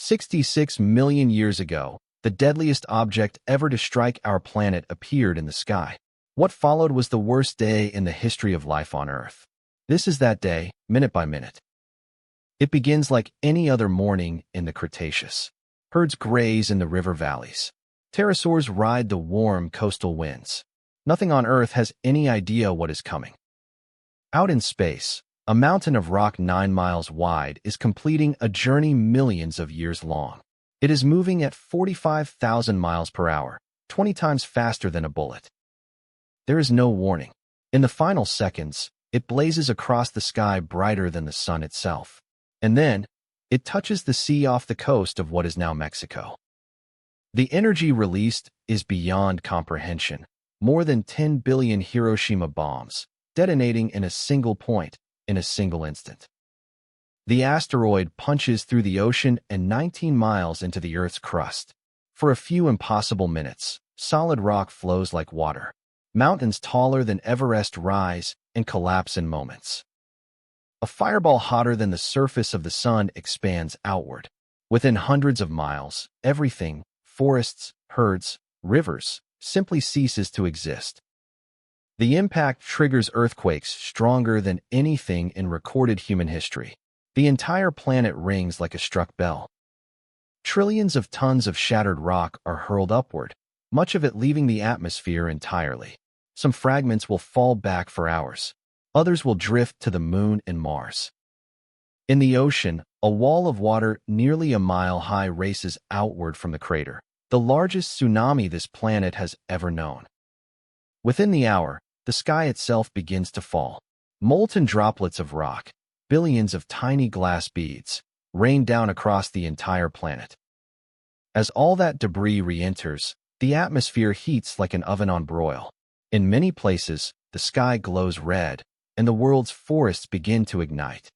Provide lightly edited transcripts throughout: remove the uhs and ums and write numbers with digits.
66 million years ago, the deadliest object ever to strike our planet appeared in the sky. What followed was the worst day in the history of life on Earth. This is that day, minute by minute. It begins like any other morning in the Cretaceous. Herds graze in the river valleys. Pterosaurs ride the warm coastal winds. Nothing on Earth has any idea what is coming. Out in space, a mountain of rock 9 miles wide is completing a journey millions of years long. It is moving at 45,000 miles per hour, 20 times faster than a bullet. There is no warning. In the final seconds, it blazes across the sky brighter than the sun itself. And then, it touches the sea off the coast of what is now Mexico. The energy released is beyond comprehension. More than 10 billion Hiroshima bombs, detonating in a single point, in a single instant. The asteroid punches through the ocean and 19 miles into the Earth's crust. For a few impossible minutes, solid rock flows like water. Mountains taller than Everest rise and collapse in moments. A fireball hotter than the surface of the sun expands outward. Within hundreds of miles, everything, forests, herds, rivers, simply ceases to exist. The impact triggers earthquakes stronger than anything in recorded human history. The entire planet rings like a struck bell. Trillions of tons of shattered rock are hurled upward, much of it leaving the atmosphere entirely. Some fragments will fall back for hours. Others will drift to the moon and Mars. In the ocean, a wall of water nearly a mile high races outward from the crater, the largest tsunami this planet has ever known. Within the hour, the sky itself begins to fall. Molten droplets of rock, billions of tiny glass beads, rain down across the entire planet. As all that debris re-enters, the atmosphere heats like an oven on broil. In many places, the sky glows red, and the world's forests begin to ignite.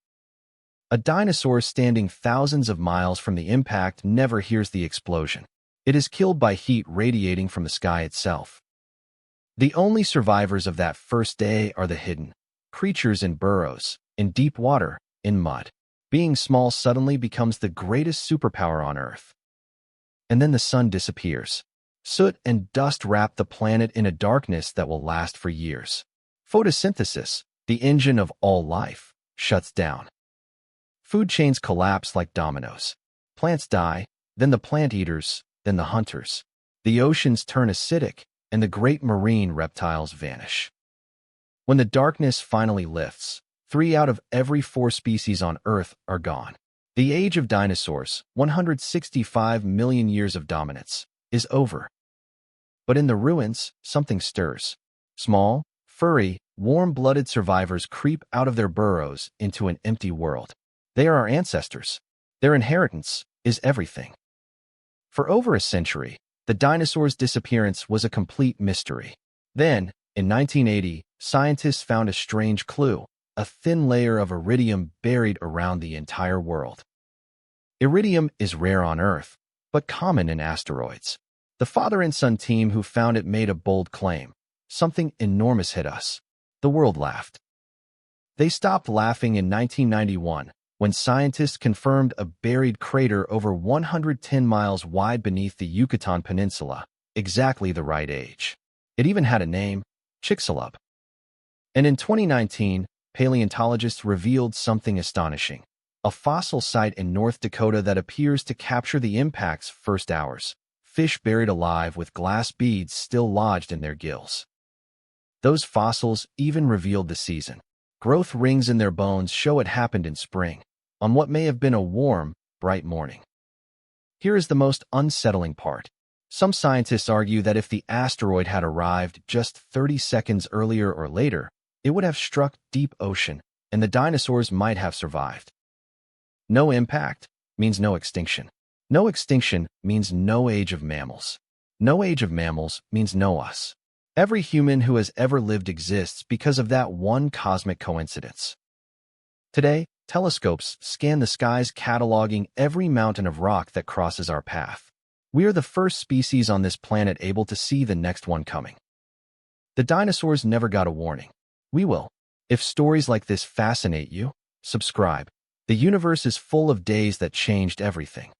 A dinosaur standing thousands of miles from the impact never hears the explosion. It is killed by heat radiating from the sky itself. The only survivors of that first day are the hidden creatures in burrows, in deep water, in mud. Being small suddenly becomes the greatest superpower on Earth. And then the sun disappears. Soot and dust wrap the planet in a darkness that will last for years. Photosynthesis, the engine of all life, shuts down. Food chains collapse like dominoes. Plants die, then the plant eaters, then the hunters. The oceans turn acidic, and the great marine reptiles vanish. When the darkness finally lifts, 3 out of every 4 species on Earth are gone. The age of dinosaurs, 165 million years of dominance, is over. But in the ruins, something stirs. Small, furry, warm-blooded survivors creep out of their burrows into an empty world. They are our ancestors. Their inheritance is everything. For over a century, the dinosaurs' disappearance was a complete mystery. Then, in 1980, scientists found a strange clue, a thin layer of iridium buried around the entire world. Iridium is rare on Earth, but common in asteroids. The father and son team who found it made a bold claim. Something enormous hit us. The world laughed. They stopped laughing in 1991, when scientists confirmed a buried crater over 110 miles wide beneath the Yucatan Peninsula, exactly the right age. It even had a name, Chicxulub. And in 2019, paleontologists revealed something astonishing. A fossil site in North Dakota that appears to capture the impact's first hours. Fish buried alive with glass beads still lodged in their gills. Those fossils even revealed the season. Growth rings in their bones show it happened in spring, on what may have been a warm, bright morning. Here is the most unsettling part. Some scientists argue that if the asteroid had arrived just 30 seconds earlier or later, it would have struck deep ocean, and the dinosaurs might have survived. No impact means no extinction. No extinction means no age of mammals. No age of mammals means no us. Every human who has ever lived exists because of that one cosmic coincidence. Today, telescopes scan the skies cataloging every mountain of rock that crosses our path. We are the first species on this planet able to see the next one coming. The dinosaurs never got a warning. We will. If stories like this fascinate you, subscribe. The universe is full of days that changed everything.